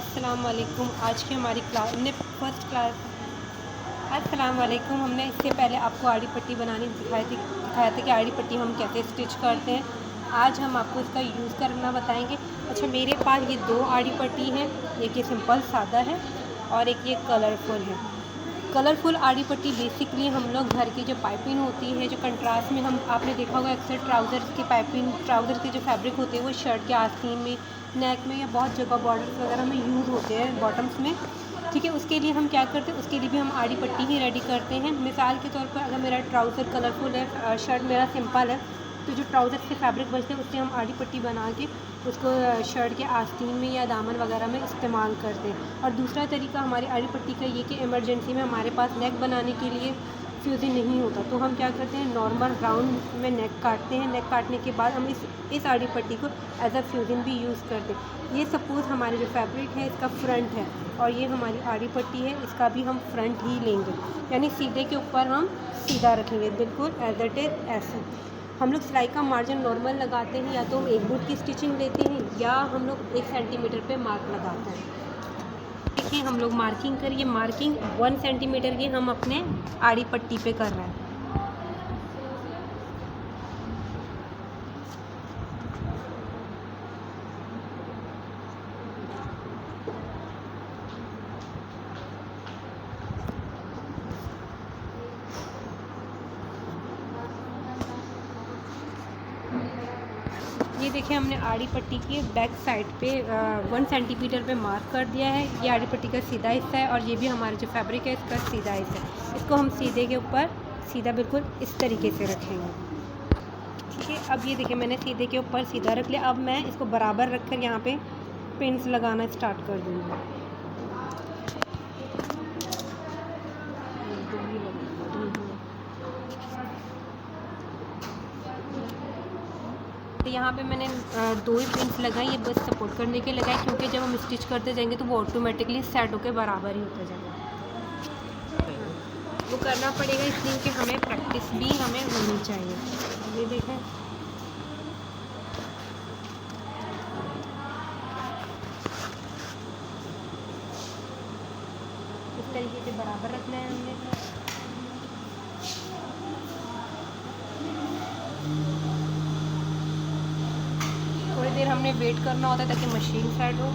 अस्सलाम वालेकुम। आज की हमारी क्लास हमने फर्स्ट क्लास अस्सलाम वालेकुम। हमने इससे पहले आपको आड़ी पट्टी बनानी दिखाया था कि आड़ी पट्टी हम कैसे स्टिच करते हैं। आज हम आपको इसका यूज़ करना बताएंगे। अच्छा, मेरे पास ये दो आड़ी पट्टी हैं, एक ये सिंपल सादा है और एक ये कलरफुल है। कलरफुल आड़ी पट्टी बेसिकली हम लोग घर की जो पाइपिंग होती है, जो कंट्रास्ट में हम आपने देखा होगा अक्सर ट्राउज़र्स की पाइपिंग, ट्राउज़र के जो फैब्रिक होते हैं वो शर्ट के आस्तीन में, नेक में या बहुत जगह बॉर्डर्स वगैरह में यूज़ होते हैं, बॉटम्स में। ठीक है, उसके लिए हम क्या करते हैं, उसके लिए भी हम आड़ी पट्टी ही रेडी करते हैं। मिसाल के तौर पर अगर मेरा ट्राउज़र कलरफुल है, शर्ट मेरा सिंपल है, तो जो ट्राउज़र के फैब्रिक बचते हैं उससे हम आड़ी पट्टी बना के उसको शर्ट के आस्तीन में या दामन वगैरह में इस्तेमाल करते हैं। और दूसरा तरीका हमारी आड़ी पट्टी का ये कि इमरजेंसी में हमारे पास नेक बनाने के लिए फ्यूज़िंग नहीं होता, तो हम क्या करते हैं, नॉर्मल राउंड में नेक काटते हैं। नेक काटने के बाद हम इस आड़ी पट्टी को एज अ फ्यूज़िंग भी यूज़ करते हैं। ये सपोज़ हमारे जो फैब्रिक है इसका फ्रंट है और ये हमारी आड़ी पट्टी है, इसका भी हम फ्रंट ही लेंगे, यानी सीधे के ऊपर हम सीधा रखेंगे, बिल्कुल एज इट इज़ ऐसे। हम लोग सिलाई का मार्जिन नॉर्मल लगाते हैं, या तो हम एक बूट की स्टिचिंग लेते हैं या हम लोग 1 सेंटीमीटर पे मार्क लगाते हैं। देखिए, हम लोग मार्किंग करिए, मार्किंग 1 सेंटीमीटर की हम अपने आड़ी पट्टी पे कर रहे हैं। ये देखिए, हमने आड़ी पट्टी की बैक साइड पे 1 सेंटीमीटर पे मार्क कर दिया है। ये आड़ी पट्टी का सीधा हिस्सा है और ये भी हमारा जो फैब्रिक है इसका सीधा हिस्सा है। इसको हम सीधे के ऊपर सीधा बिल्कुल इस तरीके से रखेंगे। ठीक है, अब ये देखिए मैंने सीधे के ऊपर सीधा रख लिया। अब मैं इसको बराबर रख कर यहाँ पे पिन्स लगाना स्टार्ट कर दूँगी। तो यहाँ पे मैंने 2 ही पिन्स लगाई, ये बस सपोर्ट करने के लगाए, क्योंकि जब हम स्टिच करते जाएंगे तो वो ऑटोमेटिकली सेट होकर बराबर ही होता जाएगा। वो करना पड़ेगा इसलिए कि हमें प्रैक्टिस भी हमें होनी चाहिए। ये देखें, इस तरीके से बराबर रखना है हमने। थोड़ी देर हमने वेट करना होता है ताकि मशीन सेट हो।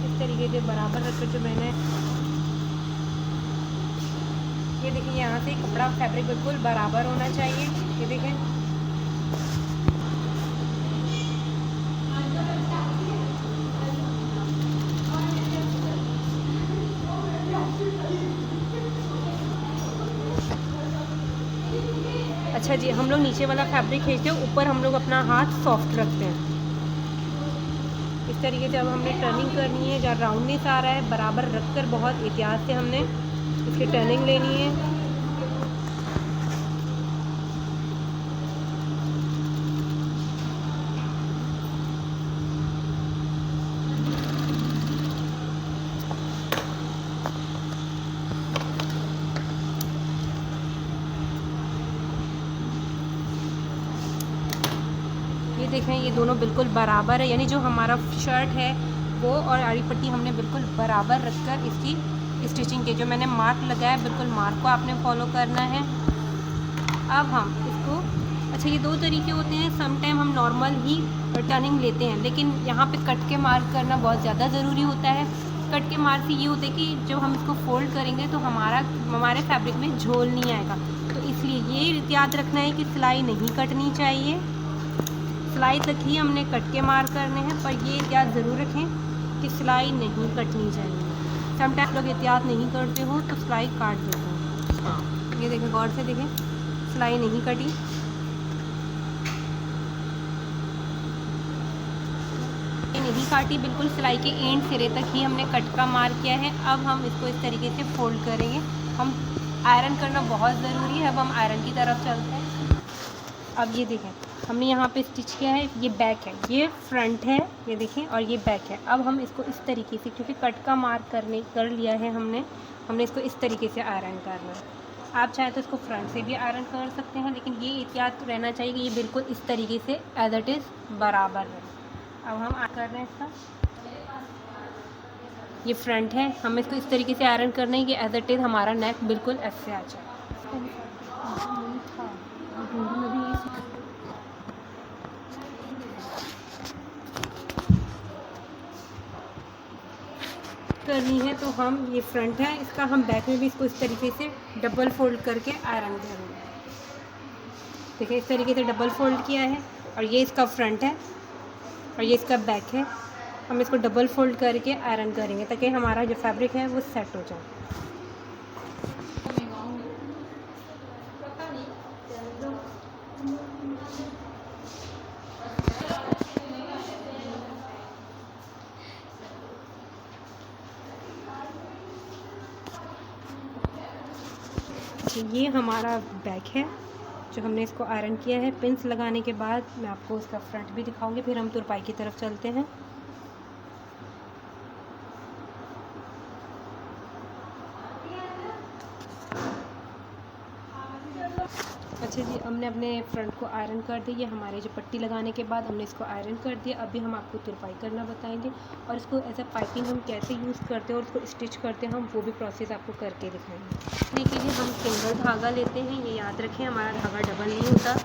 इस तरीके से बराबर रखकर जो मैंने, ये देखिए यहाँ से कपड़ा फैब्रिक बिल्कुल बराबर होना चाहिए। ये देखें, अच्छा जी, हम लोग नीचे वाला फैब्रिक खींचते हैं, ऊपर हम लोग अपना हाथ सॉफ्ट रखते हैं। इस तरीके से अब हमने टर्निंग करनी है, जहाँ राउंडनेस आ रहा है बराबर रखकर बहुत एहतियात से हमने इसकी टर्निंग लेनी है। ये देखें, ये दोनों बिल्कुल बराबर है, यानी जो हमारा शर्ट है वो और आड़ी पट्टी हमने बिल्कुल बराबर रखकर इसकी स्टिचिंग की। जो मैंने मार्क लगाया बिल्कुल मार्क को आपने फॉलो करना है। अब हम इसको, अच्छा ये 2 तरीके होते हैं, सम टाइम हम नॉर्मल ही टर्निंग लेते हैं, लेकिन यहाँ पे कट के मार्क करना बहुत ज़्यादा ज़रूरी होता है। कट के मार्क से ये होता है कि जब हम इसको फोल्ड करेंगे तो हमारे फैब्रिक में झोल नहीं आएगा, तो इसलिए ये याद रखना है कि सिलाई नहीं कटनी चाहिए। सिलाई तक ही हमने कट के मार करने हैं, पर ये एहतियात ज़रूर रखें कि सिलाई नहीं कटनी चाहिए। समटाइम लोग एहतियात नहीं करते हो तो सिलाई काट देते हैं। ये देखें, गौर से देखें, सिलाई नहीं कटी। ये नहीं काटी, बिल्कुल सिलाई के एंड सिरे तक ही हमने कट का मार किया है। अब हम इसको इस तरीके से फोल्ड करेंगे। हम आयरन करना बहुत ज़रूरी है। अब हम आयरन की तरफ चलते हैं। अब ये देखें, हमने यहाँ पे स्टिच किया है, ये बैक है, ये फ्रंट है, ये देखें, और ये बैक है। अब हम इसको इस तरीके से, क्योंकि कट का मार्क कर लिया है हमने इसको इस तरीके से आयरन करना है। आप चाहें तो इसको फ्रंट से भी आयरन कर सकते हैं, लेकिन ये एहतियात रहना चाहिए कि ये बिल्कुल इस तरीके से एज इट इज़ बराबर है। अब हम कर रहे हैं इसका, ये फ्रंट है, हमें इसको इस तरीके से आयरन करना है कि एज इट इज़ हमारा नेक बिल्कुल ऐसे आ जाए। करनी है तो हम, ये फ्रंट है इसका, हम बैक में भी इसको इस तरीके से डबल फोल्ड करके आयरन करेंगे। देखिए इस तरीके से डबल फोल्ड किया है, और ये इसका फ्रंट है और ये इसका बैक है। हम इसको डबल फोल्ड करके आयरन करेंगे ताकि हमारा जो फैब्रिक है वो सेट हो जाए। ये हमारा बैक है जो हमने इसको आयरन किया है। पिंस लगाने के बाद मैं आपको इसका फ्रंट भी दिखाऊंगी, फिर हम तुरपाई की तरफ चलते हैं। अच्छा जी, हमने अपने फ्रंट को आयरन कर दिया। हमारे जो पट्टी लगाने के बाद हमने इसको आयरन कर दिया। अभी हम आपको तुरपाई करना बताएंगे और इसको एज अ पाइपिंग हम कैसे यूज़ करते हैं और इसको स्टिच करते हैं, हम वो भी प्रोसेस आपको करके दिखाएंगे। इसके लिए हम सिंगल धागा लेते हैं, ये याद रखें हमारा धागा डबल नहीं होता।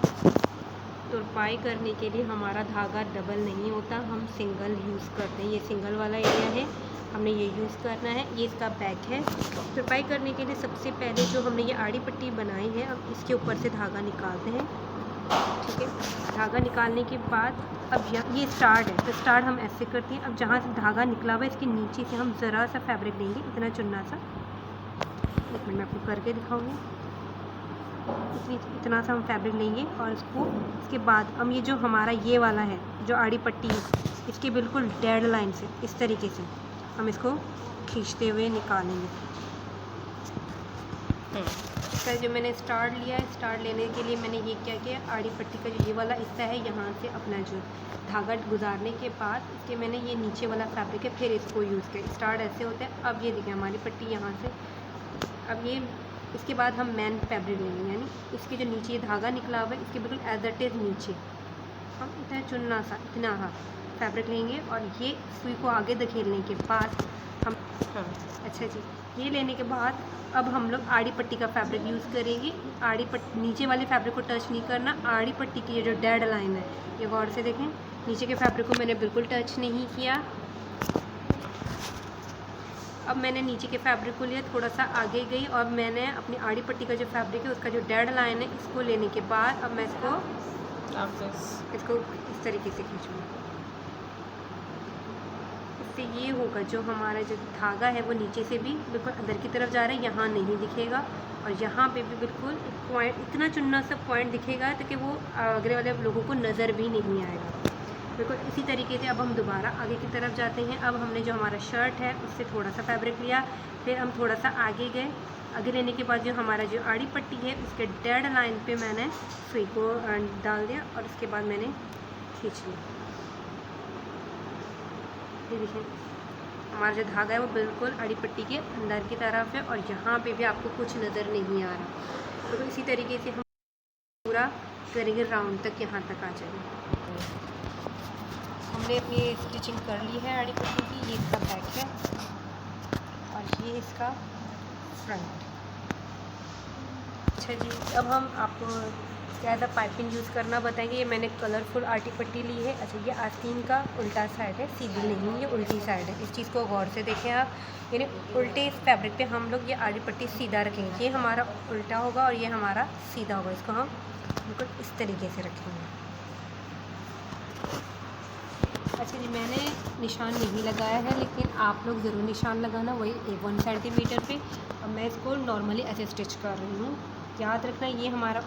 तुरपाई करने के लिए हमारा धागा डबल नहीं होता, हम सिंगल यूज़ करते हैं। ये सिंगल वाला एरिया है, हमने ये यूज़ करना है। ये इसका बैक है। तुरपाई करने के लिए सबसे पहले जो हमने ये आड़ी पट्टी बनाई है, अब इसके ऊपर से धागा निकालते हैं। ठीक है, धागा निकालने के बाद अब ये स्टार्ट है, तो स्टार्ट हम ऐसे करते हैं। अब जहाँ से धागा निकला हुआ है इसके नीचे से हम ज़रा सा फैब्रिक लेंगे, इतना चुनना सा। एक मिनट मैं आपको करके दिखाऊंगी। इतना सा हम फैब्रिक लेंगे और इसके बाद हम ये जो हमारा ये वाला है जो आड़ी पट्टी है, इसके बिल्कुल डेड लाइन से इस तरीके से हम इसको खींचते हुए निकालेंगे। इसका जो मैंने स्टार्ट लिया है, स्टार्ट लेने के लिए मैंने ये क्या किया, आड़ी पट्टी का जो ये वाला हिस्सा है यहाँ से अपना जो धागा गुजारने के बाद इसके मैंने ये नीचे वाला फैब्रिक है फिर इसको यूज़ किया। स्टार्ट ऐसे होता है। अब ये देखिए हमारी पट्टी यहाँ से, अब ये इसके बाद हम मेन फैब्रिक लेंगे, यानी इसके जो नीचे ये धागा निकला हुआ है इसके बिल्कुल एज इट इज़ नीचे हम इतना चुनना सा इतना फैब्रिक लेंगे और ये सुई को आगे धकेलने के बाद हम अच्छा जी, ये लेने के बाद अब हम लोग आड़ी पट्टी का फैब्रिक यूज़ करेंगे। आड़ी पट्टी नीचे वाले फैब्रिक को टच नहीं करना। आड़ी पट्टी की ये जो डेड लाइन है, ये गौर से देखें, नीचे के फैब्रिक को मैंने बिल्कुल टच नहीं किया। अब मैंने नीचे के फैब्रिक को लिया, थोड़ा सा आगे गई और मैंने अपनी आड़ी पट्टी का जो फैब्रिक है उसका जो डेड लाइन है इसको लेने के बाद अब मैं इसको इस तरीके से खींचूँगी। इससे ये होगा जो हमारा जो धागा है वो नीचे से भी बिल्कुल अंदर की तरफ जा रहा है, यहाँ नहीं दिखेगा और यहाँ पे भी बिल्कुल पॉइंट इतना चुनना सा पॉइंट दिखेगा ताकि वो अगले वाले लोगों को नज़र भी नहीं आएगा। बिल्कुल इसी तरीके से अब हम दोबारा आगे की तरफ जाते हैं। अब हमने जो हमारा शर्ट है उससे थोड़ा सा फैब्रिक लिया, फिर हम थोड़ा सा आगे गए। आगे लेने के बाद जो हमारा जो आड़ी पट्टी है उसके डेड लाइन पे मैंने सुई को डाल दिया और उसके बाद मैंने खींच लिया। ये देखिए हमारा जो धागा है वो बिल्कुल आड़ी पट्टी के अंदर की तरफ है और यहाँ पे भी आपको कुछ नज़र नहीं आ रहा। तो इसी तरीके से हम पूरा करेंगे राउंड तक, यहाँ तक आ जाएंगे। हमने अपनी स्टिचिंग कर ली है आड़ी पट्टी की। ये इसका बैक है और ये इसका फ्रंट। अच्छा जी, अब हम आपको क्या था पाइपिंग यूज़ करना बताएंगे। ये मैंने कलरफुल आड़ी पट्टी ली है। अच्छा, ये आस्तीन का उल्टा साइड है, सीधी नहीं, ये उल्टी साइड है। इस चीज़ को गौर से देखें आप, यानी उल्टे इस फैब्रिक पे हम लोग ये आड़ी पट्टी सीधा रखेंगे। ये हमारा उल्टा होगा और ये हमारा सीधा होगा। इसको हम बिल्कुल इस तरीके से रखेंगे। अच्छा जी, मैंने निशान नहीं लगाया है लेकिन आप लोग ज़रूर निशान लगाना, वही 1 सेंटीमीटर पे। अब मैं इसको नॉर्मली ऐसे स्टिच कर रही हूँ। याद रखना ये हमारा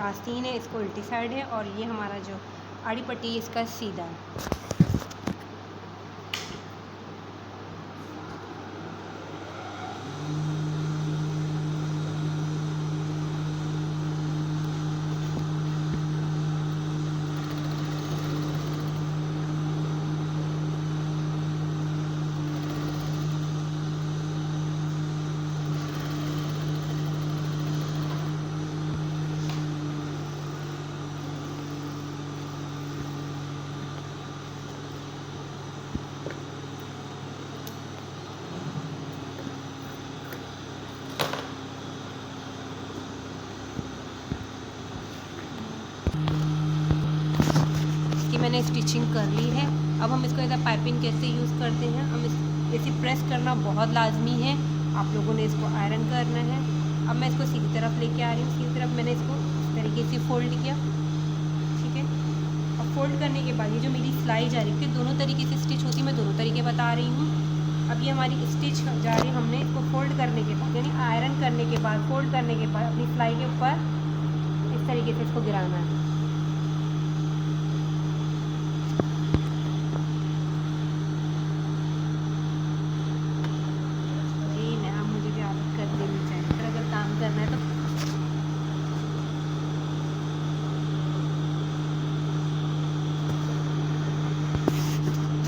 आस्तीन है, इसको उल्टी साइड है और ये हमारा जो आड़ी पट्टी इसका सीधा है। मैंने स्टिचिंग कर ली है। अब हम इसको एज अ पाइपिंग कैसे यूज़ करते हैं, हम इसे प्रेस करना बहुत लाजमी है, आप लोगों ने इसको आयरन करना है। अब मैं इसको सीधी तरफ लेके आ रही हूँ, सीधी तरफ मैंने इसको इस तरीके से फ़ोल्ड किया, ठीक है। अब फोल्ड करने के बाद ये जो मेरी सिलाई जा रही थी, दोनों तरीके से स्टिच होती, मैं दोनों तरीके बता रही हूँ। अब ये हमारी स्टिच जा रही, हमने इसको फोल्ड करने के बाद यानी आयरन करने के बाद, फोल्ड करने के बाद अपनी सिलाई के ऊपर इस तरीके से इसको गिराना है। जी मैं अब मुझे भी आदत कर देनी चाहिए, फिर अगर काम करना है तो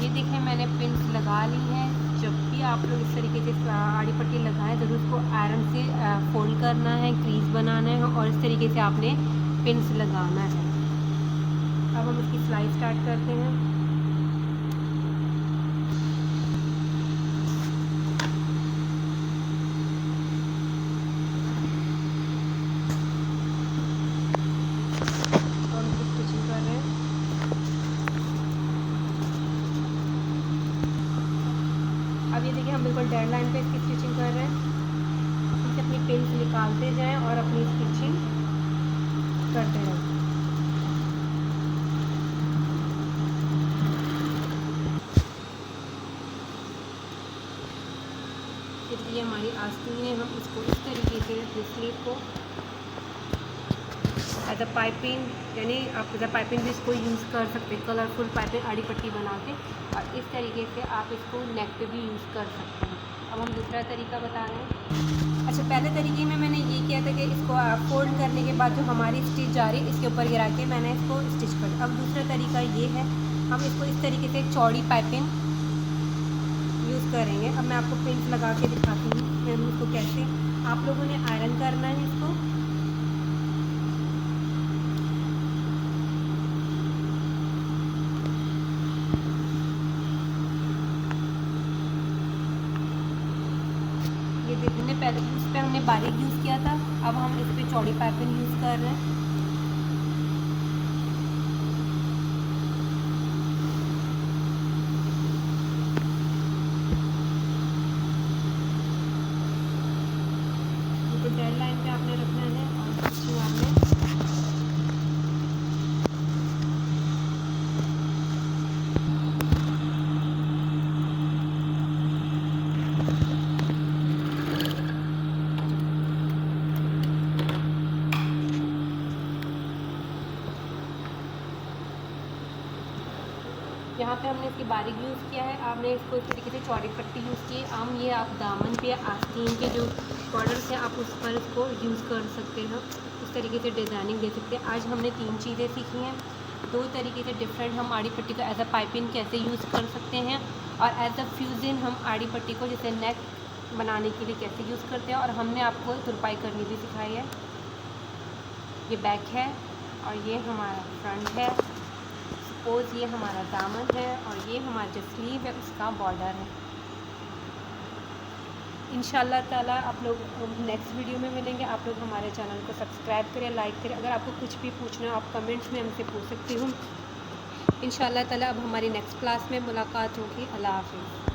ये देखें मैंने पिन्स लगा ली है। जब भी आप लोग इस तरीके से आड़ी पट्टी लगाएं, ज़रूर उसको आयरन से फोल्ड करना है, क्रीज बनाना है और इस तरीके से आपने पिन्स लगाना है। अब हम इसकी सिलाई स्टार्ट करते हैं। और इसकी स्टिचिंग कर रहे हैं। अब ये देखिए हम बिल्कुल डेड लाइन पे इसकी स्टिचिंग कर रहे हैं। इसे अपनी पिन्स निकालते जाएं और अपनी स्टिचिंग करते रहें। इसलिए हमारी आस्तीन है, हम इसको इस तरीके से अपनी स्लीव को एज अ पाइपिंग यानी आप एज अ पाइपिंग भी इसको यूज़ कर सकते हैं, कलरफुल पाइपिंग आड़ी पट्टी बना के, और इस तरीके से आप इसको नेक पे भी यूज़ कर सकते हैं। अब हम दूसरा तरीका बता रहे हैं। अच्छा, पहले तरीके में मैंने ये किया था कि इसको फोल्ड करने के बाद जो हमारी स्टिच जा रही है इसके ऊपर गिरा के मैंने इसको स्टिच कर दिया। अब दूसरा तरीका ये है, हम इसको इस तरीके से चौड़ी पाइपिंग यूज़ करेंगे। अब मैं आपको पिन्स लगा के दिखाती हूँ मैं इसको कैसे, आप लोगों ने आयरन करना है इसको। ये देखने पहले इस पर हमने बारीक यूज़ किया था, अब हम इस पर चौड़ी पाइपिंग यूज़ कर रहे हैं। तो डेड लाइन पे आपने रखना है और स्टिचिंग आपने यहाँ पे हमने इसकी बारीक यूज़ किया है, आपने इसको इस तरीके से चौड़ी पट्टी यूज़ की है। आम ये आप दामन पे आस्तीन के जो बॉर्डर्स हैं आप उस पर इसको यूज़ कर सकते हैं, इस तरीके से डिज़ाइनिंग दे सकते हैं। आज हमने 3 चीज़ें सीखी हैं, 2 तरीके से डिफरेंट हम आड़ी पट्टी को एज अ पाइपिंग कैसे यूज़ कर सकते हैं, और एज अ फ्यूज़न हम आड़ी पट्टी को जैसे नेक बनाने के लिए कैसे यूज़ करते हैं। और हमने आपको तुरपाई करनी भी सिखाई है। ये बैक है और ये हमारा फ्रंट है, सपोज़ ये हमारा दामन है और ये हमारा जो स्लीव है उसका बॉर्डर है। इंशाल्लाह ताला आप लोग नेक्स्ट वीडियो में मिलेंगे। आप लोग हमारे चैनल को सब्सक्राइब करें, लाइक करें। अगर आपको कुछ भी पूछना हो आप कमेंट्स में हमसे पूछ सकती हूँ। इंशाल्लाह ताला अब हमारी नेक्स्ट क्लास में मुलाकात होगी। अल्लाह हाफ़िज़।